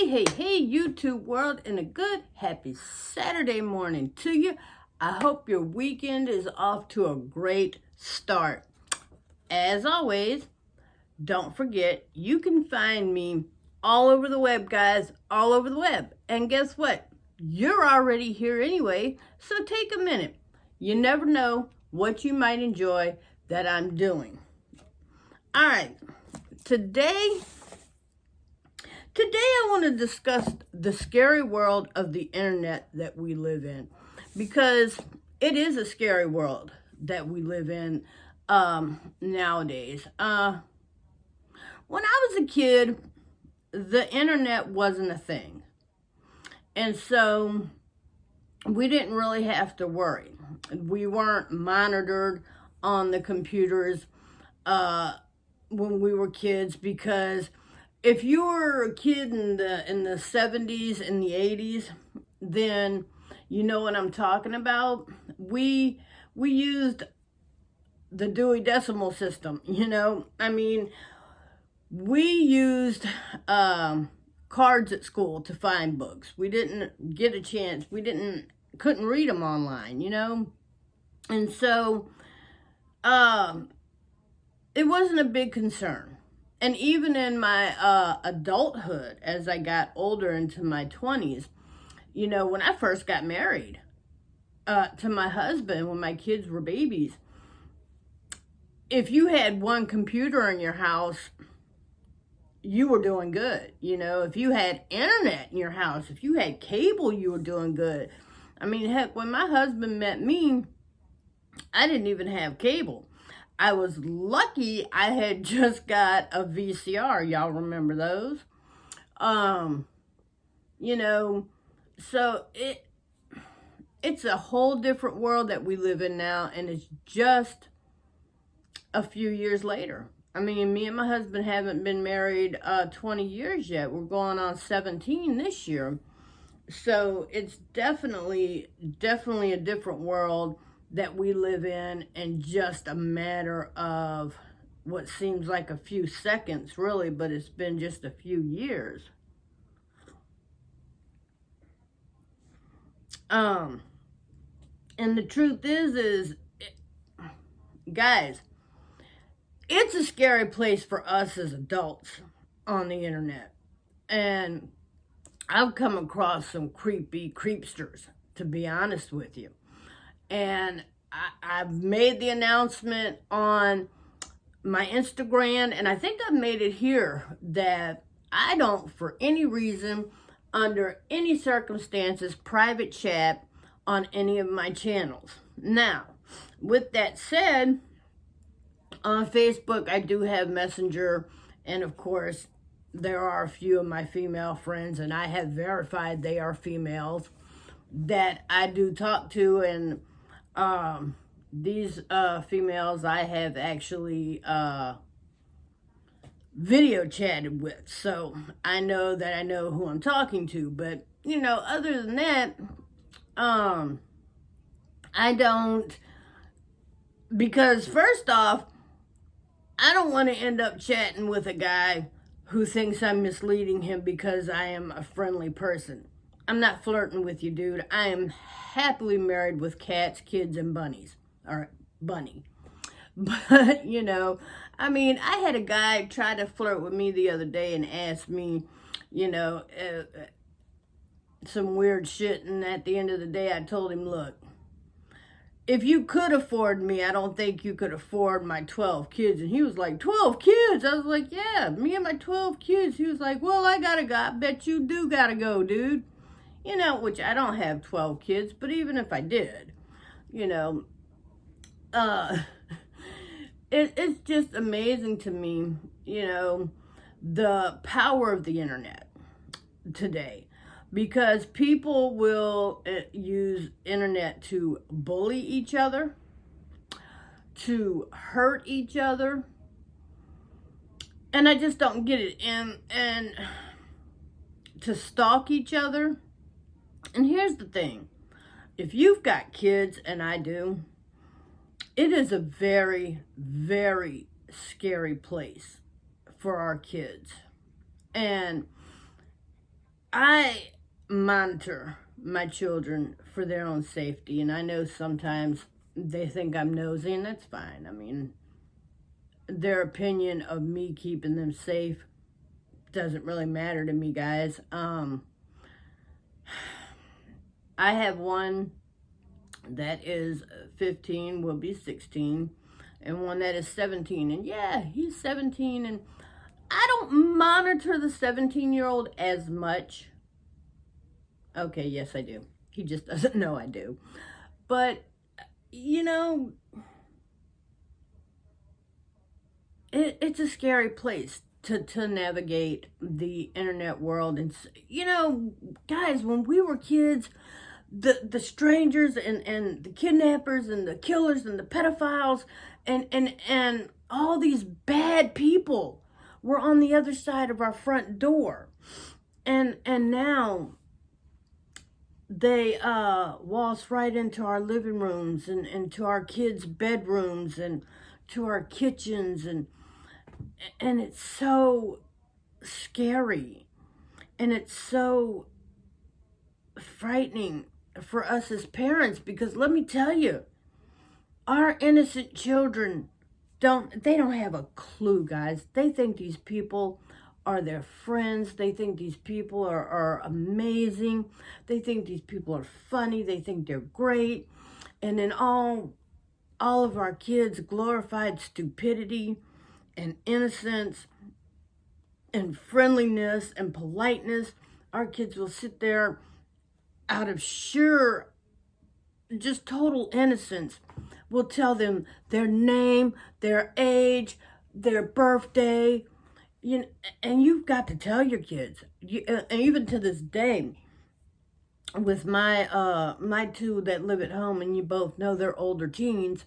Hey, YouTube world, and a good, happy Saturday morning to you. I hope your weekend is off to a great start. As always, don't forget, you can find me all over the web, guys, all over the web. And guess what? You're already here anyway, so take a minute. You never know what you might enjoy that I'm doing. All right, Today I want to discuss the scary world of the internet that we live in, because it is a scary world that we live in nowadays. When I was a kid, the internet wasn't a thing, and so we didn't really have to worry. We weren't monitored on the computers when we were kids, because if you were a kid in the 70s and the 80s, then you know what I'm talking about. We used the Dewey Decimal System, we used cards at school to find books. We didn't get a chance. Couldn't . read them online, And so it wasn't a big concern. And even in my adulthood, as I got older into my 20s, when I first got married to my husband, when my kids were babies, if you had one computer in your house, you were doing good. If you had internet in your house, if you had cable, you were doing good. I mean, heck, when my husband met me, I didn't even have cable. I was lucky I had just got a VCR. Y'all remember those? So it's a whole different world that we live in now, and it's just a few years later. I mean, me and my husband haven't been married 20 years yet. We're going on 17 this year. So it's definitely a different world that we live in just a matter of what seems like a few seconds, really, but it's been just a few years. And the truth is, guys, it's a scary place for us as adults on the internet. And I've come across some creepy creepsters, to be honest with you. And I've made the announcement on my Instagram, and I think I've made it here, that I don't, for any reason, under any circumstances, private chat on any of my channels. Now, with that said, on Facebook, I do have Messenger, and of course, there are a few of my female friends, and I have verified they are females, that I do talk to, and these females I have actually video chatted with, so I know who I'm talking to. But other than that, I don't, because first off, I don't want to end up chatting with a guy who thinks I'm misleading him because I am a friendly person. I'm not flirting with you, dude. I am happily married with cats, kids, and bunnies. Or bunny. But, I had a guy try to flirt with me the other day and ask me, some weird shit. And at the end of the day, I told him, look, if you could afford me, I don't think you could afford my 12 kids. And he was like, 12 kids? I was like, yeah, me and my 12 kids. He was like, well, I gotta go. I bet you do gotta go, dude. Which I don't have 12 kids, but even if I did, it's just amazing to me, the power of the internet today. Because people will use internet to bully each other, to hurt each other, and I just don't get it. And to stalk each other. And here's the thing: if you've got kids, and I do, it is a very, very scary place for our kids. And I monitor my children for their own safety, and I know sometimes they think I'm nosy, and that's fine. I mean, their opinion of me keeping them safe doesn't really matter to me, guys. I have one that is 15, will be 16, and one that is 17. And yeah, he's 17, and I don't monitor the 17-year-old as much. Okay, yes, I do. He just doesn't know I do. But, you know, it's a scary place to navigate the internet world. And, you know, guys, when we were kids, the strangers and the kidnappers and the killers and the pedophiles and all these bad people were on the other side of our front door. And now they waltz right into our living rooms and to our kids' bedrooms and to our kitchens, and it's so scary, and it's so frightening for us as parents, because let me tell you, our innocent children don't have a clue, guys. They think these people are their friends. They think these people are amazing. They think these people are funny. They think they're great. And then all of our kids' glorified stupidity and innocence and friendliness and politeness, our kids will sit there out of sheer, just total innocence, will tell them their name, their age, their birthday. You know, and you've got to tell your kids. And even to this day, with my two that live at home, and you both know they're older teens,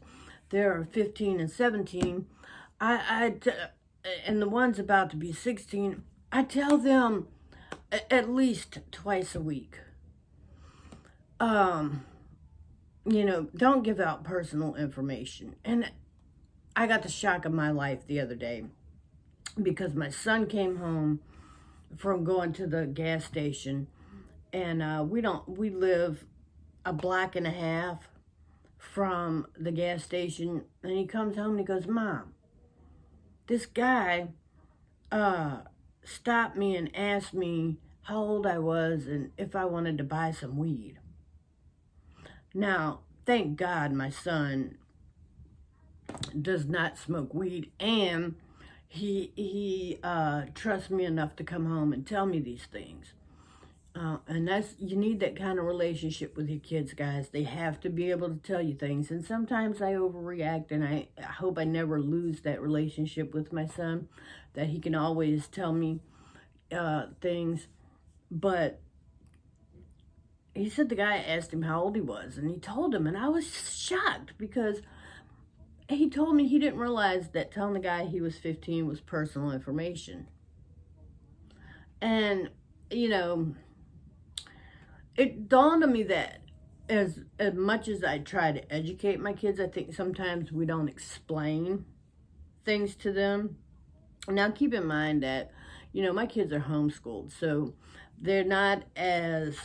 they're 15 and 17. And the one's about to be 16. I tell them at least twice a week. You know, don't give out personal information. And I got the shock of my life the other day, because my son came home from going to the gas station, and we live a block and a half from the gas station, and he comes home and he goes, "Mom, this guy stopped me and asked me how old I was and if I wanted to buy some weed." Now, thank God my son does not smoke weed, and he trusts me enough to come home and tell me these things. And you need that kind of relationship with your kids, guys. They have to be able to tell you things. And sometimes I overreact, and I hope I never lose that relationship with my son, that he can always tell me things. But he said the guy asked him how old he was, and he told him, and I was shocked, because he told me he didn't realize that telling the guy he was 15 was personal information. And, you know, it dawned on me that as much as I try to educate my kids, I think sometimes we don't explain things to them. Now, keep in mind that, you know, my kids are homeschooled, so they're not as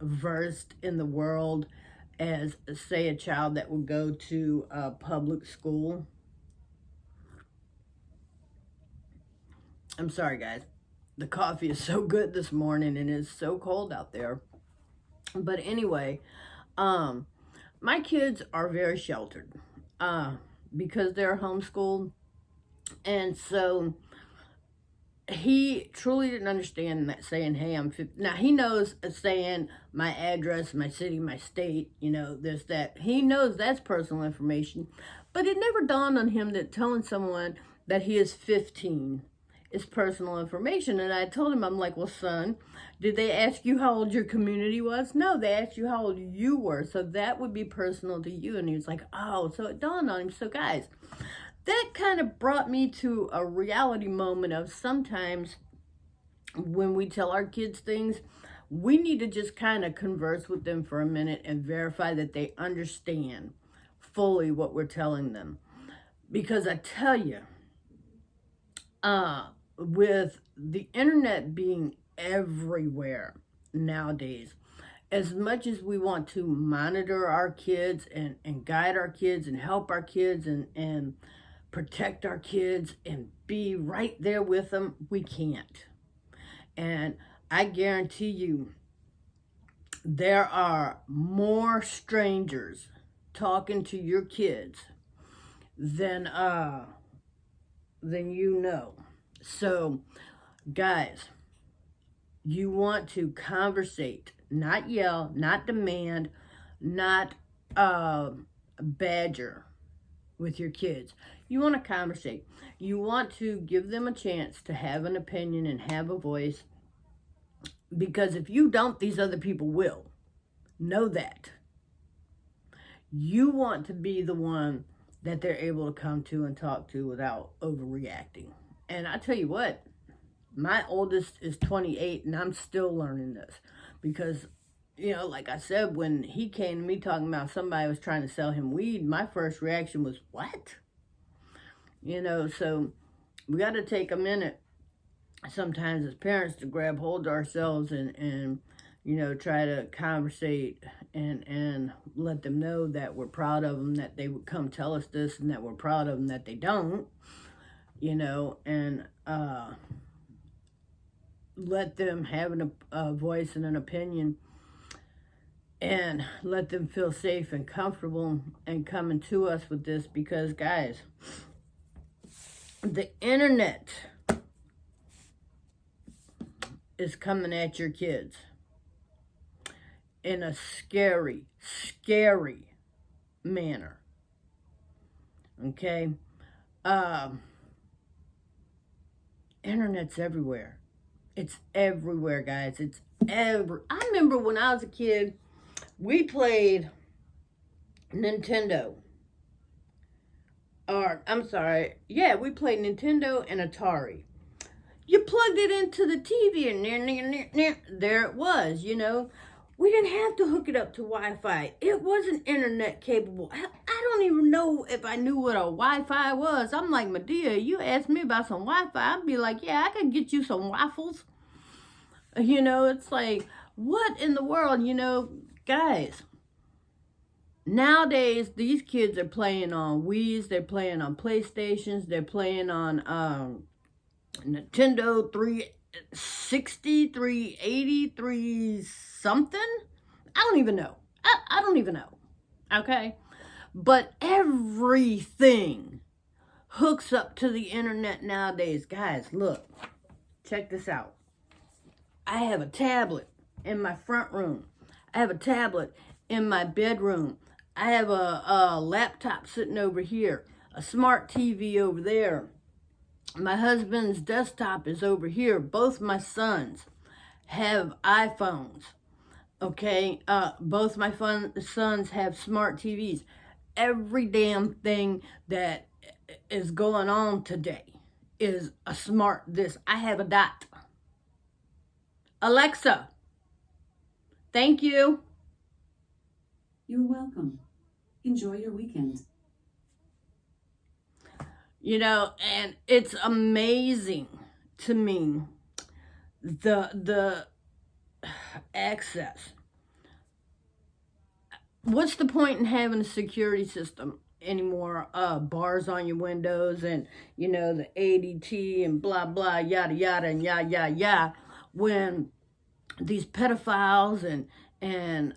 versed in the world as, say, a child that would go to a public school. I'm sorry, guys. The coffee is so good this morning, and it's so cold out there. But anyway, my kids are very sheltered because they're homeschooled. And so he truly didn't understand that saying, "Hey, I'm 50." Now, he knows saying my address, my city, my state, you know, this, that. He knows that's personal information. But it never dawned on him that telling someone that he is 15 is personal information. And I told him, I'm like, "Well, son, did they ask you how old your community was?" "No, they asked you how old you were. So that would be personal to you." And he was like, "Oh." So it dawned on him. So, guys, that kind of brought me to a reality moment of sometimes when we tell our kids things, we need to just kind of converse with them for a minute and verify that they understand fully what we're telling them. Because I tell you, with the internet being everywhere nowadays. As much as we want to monitor our kids and guide our kids and help our kids and protect our kids and be right there with them, we can't. And I guarantee you, there are more strangers talking to your kids than you know. So, guys, you want to conversate, not yell, not demand, not badger with your kids. You want to conversate. You want to give them a chance to have an opinion and have a voice. Because if you don't, these other people will. Know that. You want to be the one that they're able to come to and talk to without overreacting. And I tell you what, my oldest is 28 and I'm still learning this. Because, like I said, when he came to me talking about somebody was trying to sell him weed, my first reaction was, what? So we got to take a minute sometimes as parents to grab hold of ourselves and try to conversate and let them know that we're proud of them, that they would come tell us this, and that we're proud of them that they don't, and let them have a voice and an opinion, and let them feel safe and comfortable and coming to us with this. Because, guys, the internet is coming at your kids in a scary, scary manner. Okay? Internet's everywhere. It's everywhere, guys. I remember when I was a kid, we played Nintendo. We played Nintendo and Atari. You plugged it into the TV and there it was, We didn't have to hook it up to Wi-Fi. It wasn't internet capable. I don't even know if I knew what a Wi-Fi was. I'm like, Medea, you asked me about some Wi-Fi, I'd be like, yeah, I could get you some waffles. It's like, what in the world, guys? Nowadays, these kids are playing on Wii's, they're playing on PlayStations, they're playing on Nintendo 360, 380, 3 something. I don't even know. I don't even know. Okay? But everything hooks up to the internet nowadays. Guys, look. Check this out. I have a tablet in my front room. I have a tablet in my bedroom. I have a laptop sitting over here. A smart TV over there. My husband's desktop is over here. Both my sons have iPhones. Okay? Both my sons have smart TVs. Every damn thing that is going on today is a smart this. I have a Dot. Alexa. Thank you. You're welcome. Enjoy your weekend. And it's amazing to me the access. What's the point in having a security system anymore? Bars on your windows and, the ADT and blah, blah, yada, yada, and yada, when these pedophiles and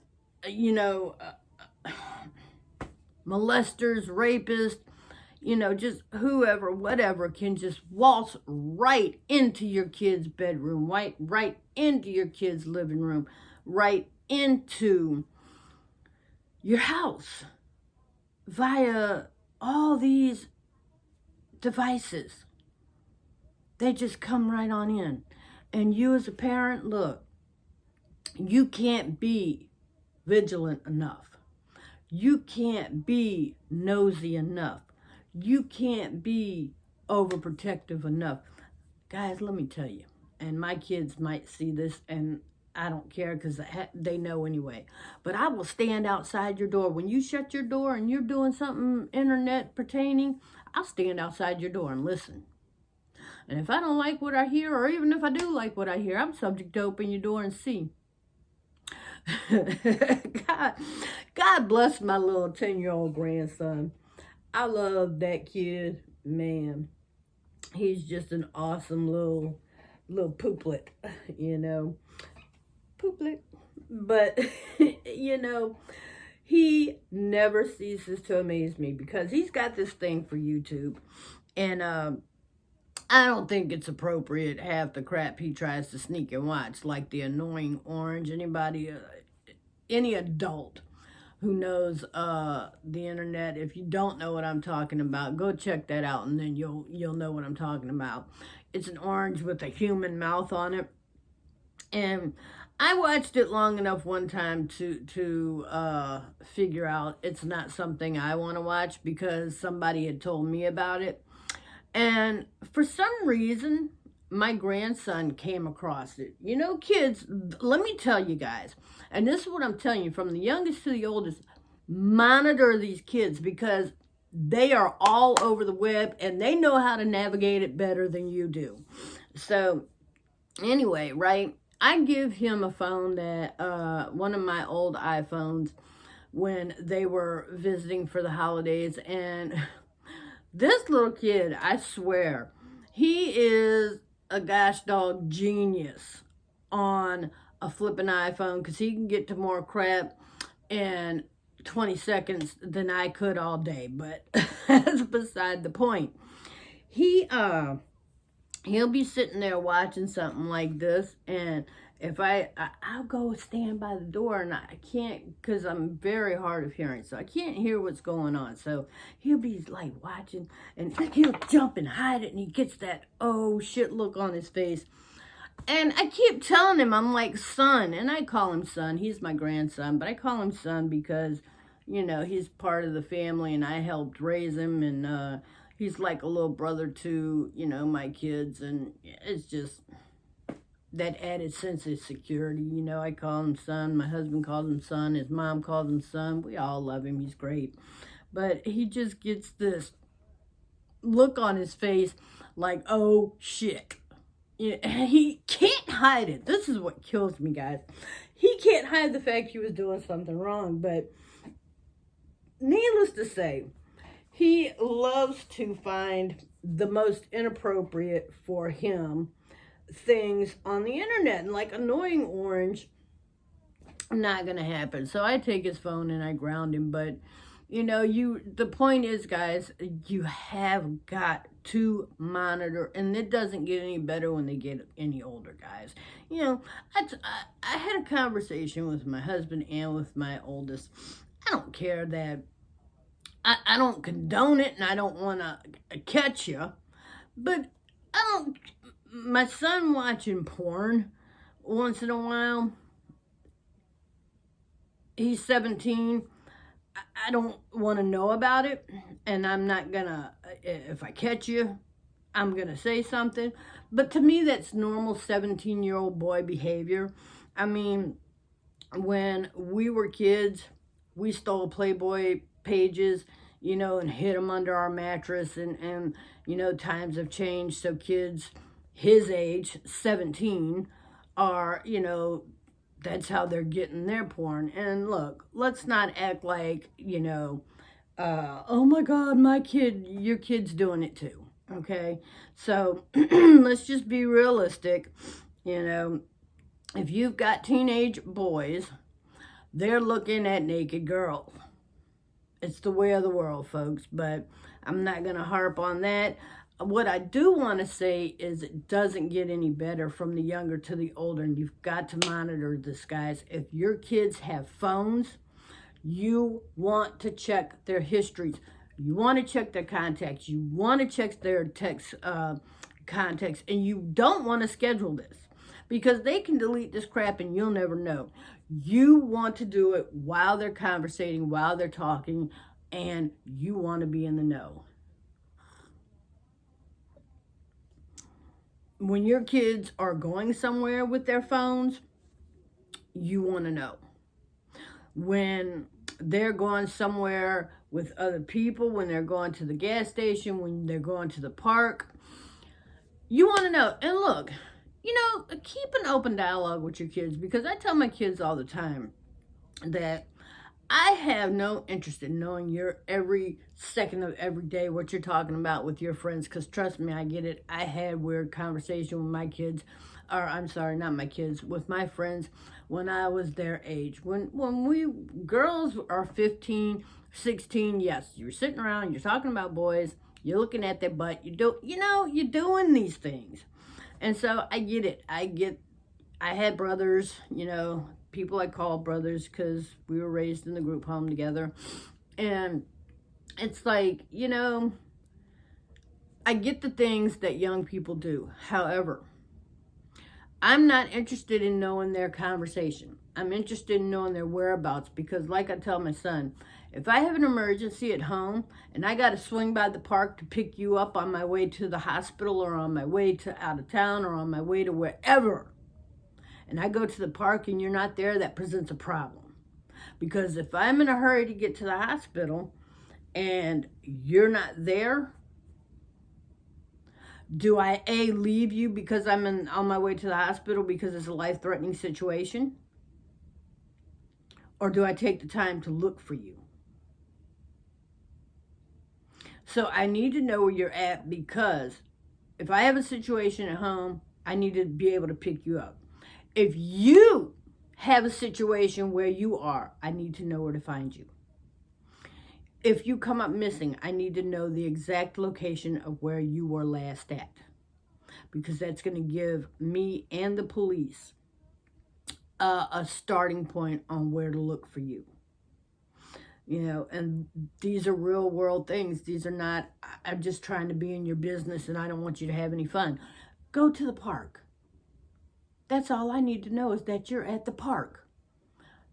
molesters, rapists, just whoever, whatever, can just waltz right into your kid's bedroom, right into your kid's living room, right into your house via all these devices. They just come right on in. And you as a parent, look, you can't be vigilant enough. You can't be nosy enough. You can't be overprotective enough. Guys, let me tell you, and my kids might see this, and I don't care because they know anyway, but I will stand outside your door. When you shut your door and you're doing something internet pertaining, I'll stand outside your door and listen. And if I don't like what I hear, or even if I do like what I hear, I'm subject to open your door and see. God bless my little 10-year-old grandson. I love that kid, man. He's just an awesome little pooplet, you know. Pooplet. But, you know, he never ceases to amaze me because he's got this thing for YouTube. And I don't think it's appropriate half the crap he tries to sneak and watch, like the annoying orange. Anybody, any adult who knows the internet, if you don't know what I'm talking about, go check that out, and then you'll know what I'm talking about. It's an orange with a human mouth on it, and I watched it long enough one time to figure out it's not something I want to watch because somebody had told me about it. And for some reason, my grandson came across it. You know, kids, let me tell you guys, and this is what I'm telling you, from the youngest to the oldest, monitor these kids because they are all over the web and they know how to navigate it better than you do. So anyway, right, I give him a phone that, one of my old iPhones when they were visiting for the holidays, and this little kid, I swear, he is a gosh dog genius on a flipping iPhone because he can get to more crap in 20 seconds than I could all day. But that's beside the point. He'll be sitting there watching something like this, and if I'll go stand by the door, and I can't, because I'm very hard of hearing, so I can't hear what's going on. So he'll be like watching, and he'll jump and hide it, and he gets that oh shit look on his face. And I keep telling him, I'm like, son, and I call him son. He's my grandson, but I call him son because, you know, he's part of the family, and I helped raise him, and he's like a little brother to, you know, my kids, and it's just that added sense of security. You know, I call him son. My husband calls him son. His mom calls him son. We all love him. He's great. But he just gets this look on his face like, oh, shit. Yeah, he can't hide it. This is what kills me, guys. He can't hide the fact he was doing something wrong. But needless to say, he loves to find the most inappropriate for him things on the internet, and like annoying orange, not gonna happen. So I take his phone and I ground him. But you know, the point is, guys, you have got to monitor, and it doesn't get any better when they get any older, guys. You know, I had a conversation with my husband and with my oldest. I don't care that I don't condone it, and I don't want to catch you, but my son watching porn once in a while, he's 17, I don't want to know about it, and I'm not gonna, if I catch you, I'm gonna say something. But to me, that's normal 17-year-old boy behavior. I mean, when we were kids, we stole Playboy pages, you know, and hid them under our mattress, and you know, times have changed, so kids his age, 17, are, you know, that's how they're getting their porn. And look, let's not act like, you know, oh my God, your kid's doing it too, okay? So let's just be realistic. You know, if you've got teenage boys, they're looking at naked girls. It's the way of the world, folks, but I'm not going to harp on that. What I do want to say is it doesn't get any better from the younger to the older, and you've got to monitor this, guys. If your kids have phones, you want to check their histories. You want to check their contacts. You want to check their text contacts, and you don't want to schedule this because they can delete this crap and you'll never know. You want to do it while they're conversating, while they're talking, and you want to be in the know. When your kids are going somewhere with their phones, you want to know. When they're going somewhere with other people, when they're going to the gas station, when they're going to the park, You want to know. And look, keep an open dialogue with your kids, because I tell my kids all the time that I have no interest in knowing your every second of every day, what you're talking about with your friends, because trust me, I get it. I had weird conversation with my kids, or I'm sorry, not my kids, with my friends when I was their age. When we girls are 15, 16, yes, you're sitting around, you're talking about boys, you're looking at their butt, you're doing these things. And so I get it. I had brothers, people I call brothers because we were raised in the group home together. And it's like, I get the things that young people do. However, I'm not interested in knowing their conversation. I'm interested in knowing their whereabouts, because like I tell my son, if I have an emergency at home and I got to swing by the park to pick you up on my way to the hospital, or on my way to out of town, or on my way to wherever, and I go to the park and you're not there, that presents a problem. Because if I'm in a hurry to get to the hospital and you're not there, do I leave you because I'm on my way to the hospital because it's a life-threatening situation? Or do I take the time to look for you? So I need to know where you're at, because if I have a situation at home, I need to be able to pick you up. If you have a situation where you are, I need to know where to find you. If you come up missing, I need to know the exact location of where you were last at, because that's going to give me and the police a starting point on where to look for you. And these are real world things. These are not, I'm just trying to be in your business and I don't want you to have any fun. Go to the park. That's all I need to know, is that you're at the park.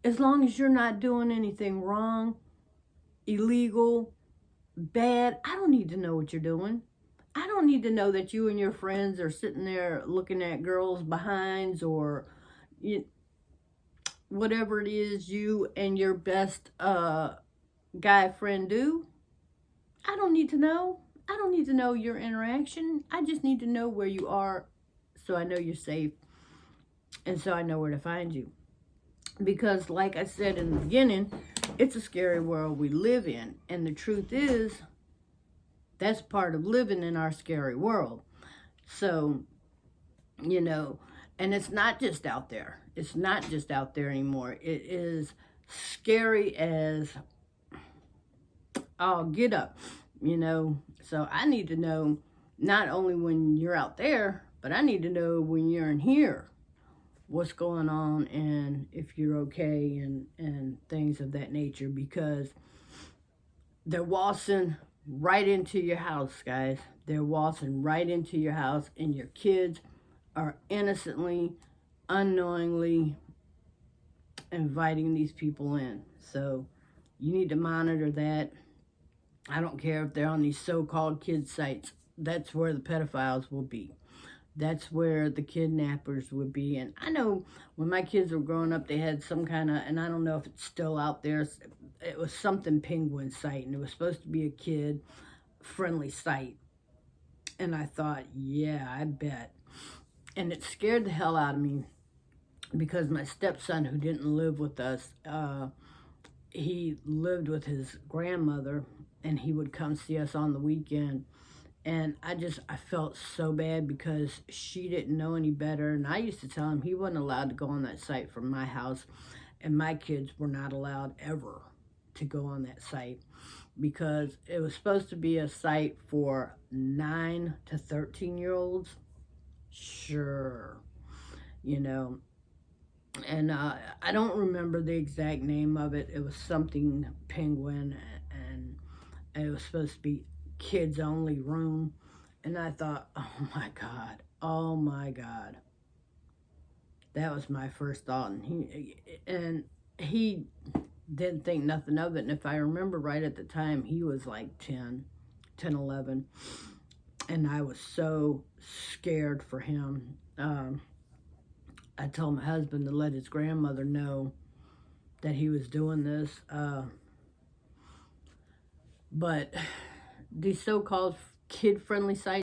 As long as you're not doing anything wrong, illegal, bad, I don't need to know what you're doing. I don't need to know that you and your friends are sitting there looking at girls' behinds, or whatever it is you and your best guy friend do. I don't need to know. I don't need to know your interaction. I just need to know where you are, so I know you're safe, and so I know where to find you. Because like I said in the beginning, it's a scary world we live in. And the truth is, that's part of living in our scary world. So, and it's not just out there. It's not just out there anymore. It is scary as all get up, So I need to know not only when you're out there, but I need to know when you're in here, what's going on, and if you're okay, and things of that nature, because they're waltzing right into your house, guys. They're waltzing right into your house, and your kids are innocently, unknowingly inviting these people in. So you need to monitor that. I don't care if they're on these so-called kid sites. That's where the pedophiles will be. That's where the kidnappers would be. And I know when my kids were growing up, they had some kind of, and I don't know if it's still out there, it was something penguin site, and it was supposed to be a kid-friendly site. And I thought, yeah, I bet. And it scared the hell out of me, because my stepson, who didn't live with us, he lived with his grandmother, and he would come see us on the weekend. And I felt so bad, because she didn't know any better. And I used to tell him he wasn't allowed to go on that site from my house. And my kids were not allowed ever to go on that site, because it was supposed to be a site for 9 to 13-year-olds. Sure. And I don't remember the exact name of it. It was something penguin, and it was supposed to be kids only room. And I thought, oh my God, that was my first thought. And he didn't think nothing of it. And if I remember right, at the time, he was like 10, 11, and I was so scared for him. I told my husband to let his grandmother know that he was doing this, but these so-called kid-friendly sites,